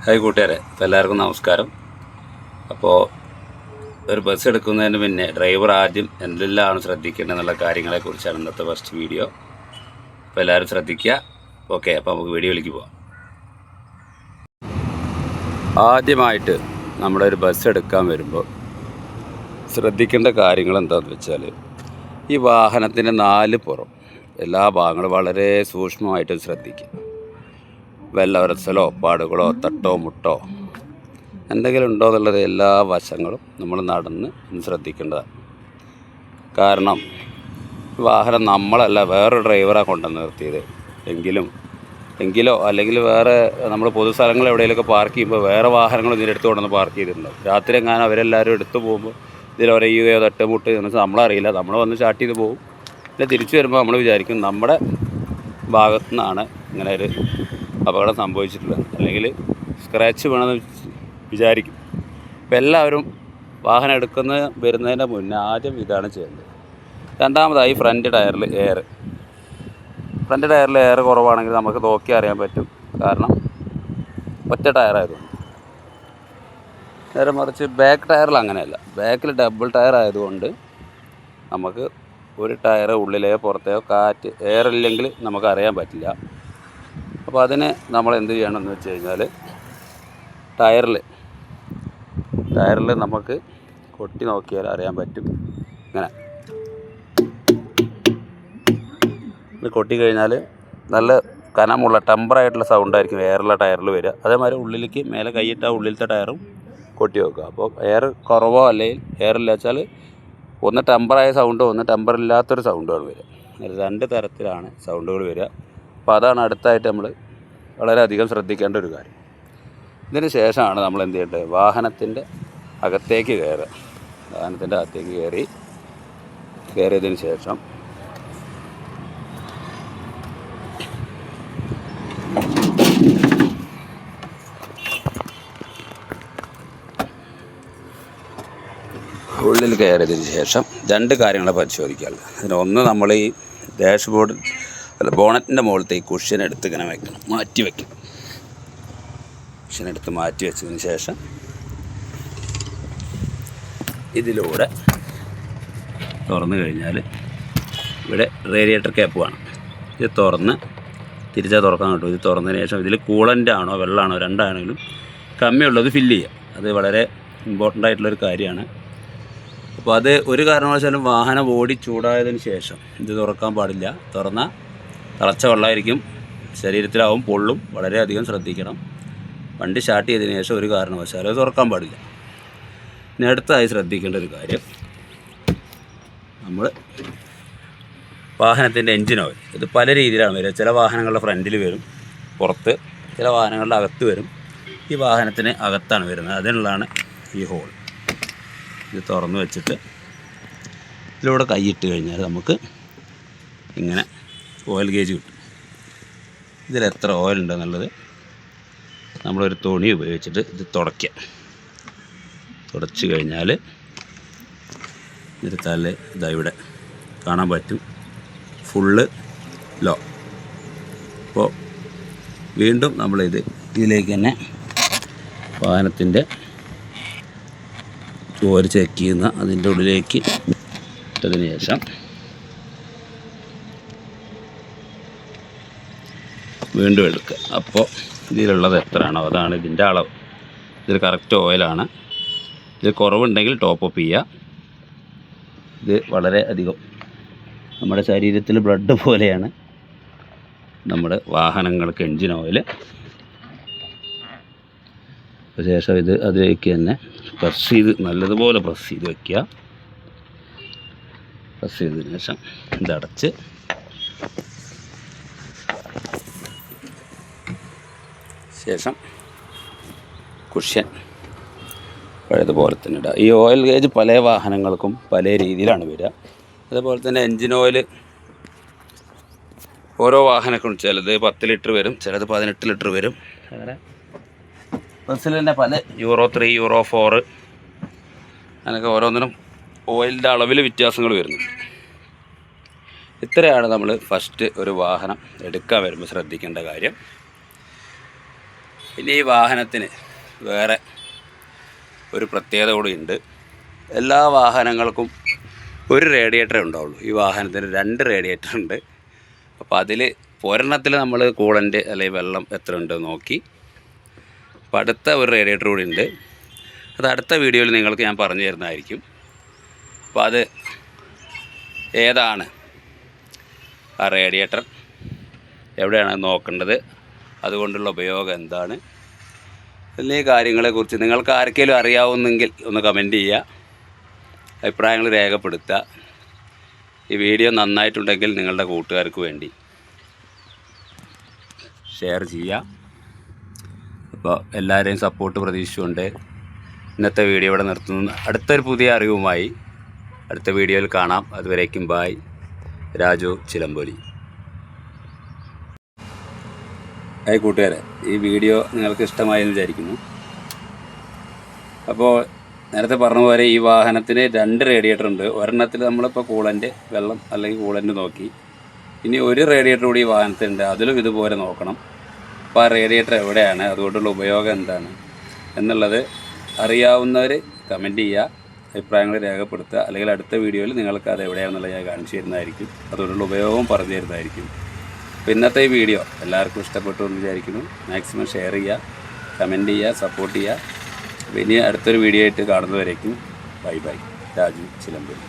Hi കൂട്ടുകാരെ, എല്ലാവർക്കും നമസ്കാരം. അപ്പോൾ ഒരു ബസ് എടുക്കുന്നതിന് മുന്നേ ഡ്രൈവർ ആദ്യം എന്തെല്ലാമാണ് ശ്രദ്ധിക്കേണ്ടത് എന്നുള്ള കാര്യങ്ങളെക്കുറിച്ചാണ് ഇന്നത്തെ ഫസ്റ്റ് വീഡിയോ. അപ്പോൾ എല്ലാവരും ശ്രദ്ധിക്കുക. ഓക്കെ, അപ്പോൾ നമുക്ക് വീഡിയോയിലേക്ക് പോകാം. ആദ്യമായിട്ട് നമ്മളൊരു ബസ് എടുക്കാൻ വരുമ്പോൾ ശ്രദ്ധിക്കേണ്ട കാര്യങ്ങൾ എന്താണെന്ന് വെച്ചാൽ, ഈ വാഹനത്തിൻ്റെ 4 പുറം എല്ലാ ഭാഗങ്ങളും വളരെ സൂക്ഷ്മമായിട്ട് ശ്രദ്ധിക്കുക. വെള്ളവരസലോ പാടുകളോ തട്ടോ മുട്ടോ എന്തെങ്കിലും ഉണ്ടോ എന്നുള്ളത് എല്ലാ വശങ്ങളും നമ്മൾ നടന്ന് ശ്രദ്ധിക്കേണ്ടതാണ്. കാരണം വാഹനം നമ്മളല്ല വേറൊരു ഡ്രൈവറാണ് കൊണ്ടുവന്ന് നിർത്തിയത് എങ്കിലോ അല്ലെങ്കിൽ വേറെ നമ്മൾ പൊതുസ്ഥലങ്ങൾ എവിടെയെങ്കിലുമൊക്കെ പാർക്ക് ചെയ്യുമ്പോൾ വേറെ വാഹനങ്ങൾ ഇതിനെടുത്ത് കൊണ്ടുവന്ന് പാർക്ക് ചെയ്തിട്ടുണ്ടാവും. രാത്രി എങ്ങാനും അവരെല്ലാവരും എടുത്തു പോകുമ്പോൾ ഇതിലൊരയുകയോ തട്ടുമുട്ട് എന്ന് നമ്മളറിയില്ല. നമ്മൾ വന്ന് സ്റ്റാർട്ട് ചെയ്ത് പോകും. പിന്നെ തിരിച്ചു വരുമ്പോൾ നമ്മൾ വിചാരിക്കും നമ്മുടെ ഭാഗത്തു നിന്നാണ് ഇങ്ങനെ ഒരു അപകടം സംഭവിച്ചിട്ടുള്ളത്, അല്ലെങ്കിൽ സ്ക്രാച്ച് വേണമെന്ന് വിചാരിക്കും. അപ്പം എല്ലാവരും വാഹനം വരുന്നതിൻ്റെ മുന്നേ ആദ്യം ഇതാണ് ചെയ്യേണ്ടത്. രണ്ടാമതായി ഫ്രണ്ട് ടയറിൽ എയർ കുറവാണെങ്കിൽ നമുക്ക് നോക്കി അറിയാൻ പറ്റും. കാരണം ഒറ്റ ടയറായതുകൊണ്ട്. നേരെ മറിച്ച് ബാക്ക് ടയറിൽ അങ്ങനെയല്ല. ബാക്കിൽ ഡബിൾ ടയർ ആയതുകൊണ്ട് നമുക്ക് ഒരു ടയർ ഉള്ളിലെയോ പുറത്തെയോ കാറ്റ് എയർ ഇല്ലെങ്കിൽ നമുക്കറിയാൻ പറ്റില്ല. അപ്പോൾ അതിന് നമ്മൾ എന്ത് ചെയ്യണമെന്ന് വെച്ച് കഴിഞ്ഞാൽ, ടയറിൽ നമുക്ക് കൊട്ടി നോക്കിയാൽ അറിയാൻ പറ്റും. ഇങ്ങനെ ഇത് കൊട്ടി കഴിഞ്ഞാൽ നല്ല കനമുള്ള ടെമ്പറായിട്ടുള്ള സൗണ്ടായിരിക്കും എയറുള്ള ടയറിൽ വരിക. അതേമാതിരി ഉള്ളിലേക്ക് മേലെ കൈയിട്ടാൽ ഉള്ളിലത്തെ ടയറും കൊട്ടി വെക്കുക. അപ്പോൾ എയർ കുറവോ അല്ലെങ്കിൽ എയറില്ല വെച്ചാൽ ഒന്ന് ടെമ്പറായ സൗണ്ടോ ഒന്ന് ടെമ്പറില്ലാത്തൊരു സൗണ്ടുകൾ വരിക. 2 തരത്തിലാണ് സൗണ്ടുകൾ വരിക. അപ്പോൾ അതാണ് അടുത്തായിട്ട് നമ്മൾ വളരെയധികം ശ്രദ്ധിക്കേണ്ട ഒരു കാര്യം. ഇതിന് ശേഷമാണ് നമ്മൾ എന്ത് ചെയ്യേണ്ടത്, വാഹനത്തിൻ്റെ അകത്തേക്ക് കയറുക. വാഹനത്തിൻ്റെ അകത്തേക്ക് കയറിയതിന് ശേഷം ഉള്ളിൽ കയറിയതിന് ശേഷം 2 കാര്യങ്ങളെ പരിശോധിക്കാറുണ്ട്. അതിനൊന്ന്, നമ്മൾ ഈ ബോണറ്റിൻ്റെ മുകളിലത്തെ ഈ കുഷ്യൻ എടുത്ത് ഇങ്ങനെ മാറ്റി വയ്ക്കണം. കുഷ്യൻ എടുത്ത് മാറ്റി വെച്ചതിന് ശേഷം ഇതിലൂടെ തുറന്നു കഴിഞ്ഞാൽ ഇവിടെ റേഡിയേറ്റർ ക്യാപ്പ് വേണം. ഇത് തിരിച്ചാൽ തുറക്കാൻ കിട്ടും. ഇത് തുറന്നതിന് ശേഷം ഇതിൽ കൂളൻ്റ് ആണോ വെള്ളമാണോ രണ്ടാണെങ്കിലും കമ്മിയുള്ളത് ഫില്ല് ചെയ്യുക. അത് വളരെ ഇമ്പോർട്ടൻ്റ് ആയിട്ടുള്ളൊരു കാര്യമാണ്. അപ്പോൾ അത് ഒരു കാരണവശാലും വാഹനം ഓടി ചൂടായതിന് ശേഷം ഇത് തുറക്കാൻ പാടില്ല. തുറന്നാൽ തിളച്ച വെള്ളമായിരിക്കും, ശരീരത്തിലാവും, പൊള്ളും. വളരെയധികം ശ്രദ്ധിക്കണം. വണ്ടി സ്റ്റാർട്ട് ചെയ്തതിന് ശേഷം ഒരു കാരണവശാലും അത് തുറക്കാൻ പാടില്ല. ഇനി അടുത്തായി ശ്രദ്ധിക്കേണ്ട ഒരു കാര്യം, നമ്മൾ വാഹനത്തിൻ്റെ എൻജിൻ ഓയിൽ ഇത് പല രീതിയിലാണ് വരിക. ചില വാഹനങ്ങളുടെ ഫ്രണ്ടിൽ വരും, പുറത്ത്, ചില വാഹനങ്ങളുടെ അകത്ത് വരും. ഈ വാഹനത്തിന് അകത്താണ് വരുന്നത്. അതിനുള്ളതാണ് ഈ ഹോൾ. ഇത് തുറന്ന് വെച്ചിട്ട് ഇതിലൂടെ കൈയിട്ട് കഴിഞ്ഞാൽ നമുക്ക് ഇങ്ങനെ ഓയിൽ ഗേജ് കിട്ടും. ഇതിലെത്ര ഓയിൽ ഉണ്ടെന്നുള്ളത് നമ്മളൊരു തുണി ഉപയോഗിച്ചിട്ട് ഇത് തുടച്ച് കഴിഞ്ഞാൽ ഇതിൽ ഇവിടെ കാണാൻ പറ്റും, ഫുള്ള് ലോ. അപ്പോൾ വീണ്ടും ഇതിലേക്ക് തന്നെ വാഹനത്തിൻ്റെ ഓയിൽ ചെക്ക് ചെയ്യുന്ന അതിൻ്റെ ഉള്ളിലേക്ക് ഇട്ടതിന് ശേഷം വീണ്ടും എടുക്കുക. അപ്പോൾ ഇതിലുള്ളത് എത്രയാണോ അതാണ് ഇതിൻ്റെ അളവ്. ഇതിൽ കറക്റ്റ് ഓയിലാണ്. ഇതിൽ കുറവുണ്ടെങ്കിൽ ടോപ്പ് അപ്പ് ചെയ്യുക. ഇത് വളരെ അധികം നമ്മുടെ ശരീരത്തിൽ ബ്ലഡ് പോലെയാണ് നമ്മുടെ വാഹനങ്ങൾക്ക് എൻജിൻ ഓയിൽ. ശേഷം അതിലേക്ക് തന്നെ നല്ലതുപോലെ പ്രസ് ചെയ്ത് വയ്ക്കുക. പ്രസ് ചെയ്തതിന് ശേഷം ഇതടച്ച് ശേഷം കുഷ്യൻ പഴയതുപോലെ തന്നെ ഇടുക. ഈ ഓയിൽ ഗേജ് പല വാഹനങ്ങൾക്കും പല രീതിയിലാണ് വരിക. അതുപോലെ തന്നെ എൻജിൻ ഓയിൽ ഓരോ വാഹനങ്ങളും ചിലത് 10 ലിറ്റർ വരും, ചിലത് 18 ലിറ്റർ വരും. അങ്ങനെ ബസ്സിൽ തന്നെ പല യൂറോ 3, യൂറോ 4 അങ്ങനെയൊക്കെ ഓരോന്നിനും ഓയിലിൻ്റെ അളവിൽ വ്യത്യാസങ്ങൾ വരുന്നുണ്ട്. ഇത്രയാണ് നമ്മൾ ഫസ്റ്റ് ഒരു വാഹനം എടുക്കാൻ വരുമ്പോൾ ശ്രദ്ധിക്കേണ്ട കാര്യം. പിന്നെ ഈ വാഹനത്തിന് വേറെ ഒരു പ്രത്യേകത കൂടി ഉണ്ട്. എല്ലാ വാഹനങ്ങൾക്കും ഒരു റേഡിയേറ്ററേ ഉണ്ടാവുള്ളൂ. ഈ വാഹനത്തിന് 2 റേഡിയേറ്റർ ഉണ്ട്. അപ്പോൾ അതിൽ ഒരെണ്ണത്തിൽ നമ്മൾ കൂളൻ്റ് അല്ലെങ്കിൽ വെള്ളം എത്ര ഉണ്ട് നോക്കി. അപ്പോൾ അടുത്ത ഒരു റേഡിയേറ്റർ കൂടി ഉണ്ട്. അത് അടുത്ത വീഡിയോയിൽ നിങ്ങൾക്ക് ഞാൻ പറഞ്ഞു തരുന്നതായിരിക്കും. അപ്പോൾ അത് ഏതാണ് ആ റേഡിയേറ്റർ, എവിടെയാണ് നോക്കേണ്ടത്, അതുകൊണ്ടുള്ള ഉപയോഗം എന്താണ് എന്നീ കാര്യങ്ങളെക്കുറിച്ച് നിങ്ങൾക്ക് ആർക്കെങ്കിലും അറിയാവുന്നെങ്കിൽ ഒന്ന് കമൻറ്റ് ചെയ്യുക, അഭിപ്രായങ്ങൾ രേഖപ്പെടുത്തുക. ഈ വീഡിയോ നന്നായിട്ടുണ്ടെങ്കിൽ നിങ്ങളുടെ കൂട്ടുകാർക്ക് വേണ്ടി ഷെയർ ചെയ്യുക. അപ്പോൾ എല്ലാവരെയും സപ്പോർട്ട് പ്രതീക്ഷിച്ചുകൊണ്ട് ഇന്നത്തെ വീഡിയോ ഇവിടെ നിർത്തുന്നു. അടുത്തൊരു പുതിയ അറിവുമായി അടുത്ത വീഡിയോയിൽ കാണാം. അതുവരേക്കും ബായ്. രാജു ചിലമ്പൊലി. ഹായ് കൂട്ടുകാരെ, ഈ വീഡിയോ നിങ്ങൾക്ക് ഇഷ്ടമായെന്ന് വിചാരിക്കുന്നു. അപ്പോൾ നേരത്തെ പറഞ്ഞ പോലെ ഈ വാഹനത്തിന് 2 റേഡിയേറ്റർ ഉണ്ട്. ഒരെണ്ണത്തിൽ നമ്മളിപ്പോൾ കൂളൻ്റ് വെള്ളം അല്ലെങ്കിൽ കൂളൻ്റ് നോക്കി. ഇനി ഒരു റേഡിയേറ്റർ കൂടി ഈ വാഹനത്തിനുണ്ട്, അതിലും ഇതുപോലെ നോക്കണം. അപ്പോൾ ആ റേഡിയേറ്റർ എവിടെയാണ്, അതുകൊണ്ടുള്ള ഉപയോഗം എന്താണ് എന്നുള്ളത് അറിയാവുന്നവർ കമൻറ്റ് ചെയ്യുക, അഭിപ്രായങ്ങൾ രേഖപ്പെടുത്തുക. അല്ലെങ്കിൽ അടുത്ത വീഡിയോയിൽ നിങ്ങൾക്ക് അത് എവിടെയാണെന്നുള്ളത് ഞാൻ കാണിച്ചു തരുന്നതായിരിക്കും, അതുകൊണ്ടുള്ള ഉപയോഗവും പറഞ്ഞു തരുന്നതായിരിക്കും. അപ്പോൾ ഇന്നത്തെ ഈ വീഡിയോ എല്ലാവർക്കും ഇഷ്ടപ്പെട്ടു എന്ന് വിചാരിക്കുന്നു. മാക്സിമം ഷെയർ ചെയ്യുക, കമൻറ്റ് ചെയ്യുക, സപ്പോർട്ട് ചെയ്യുക. ഇനി അടുത്തൊരു വീഡിയോ ആയിട്ട് കാണുന്നവരേക്കും ബൈ ബൈ. രാജു ചിലമ്പൊലി.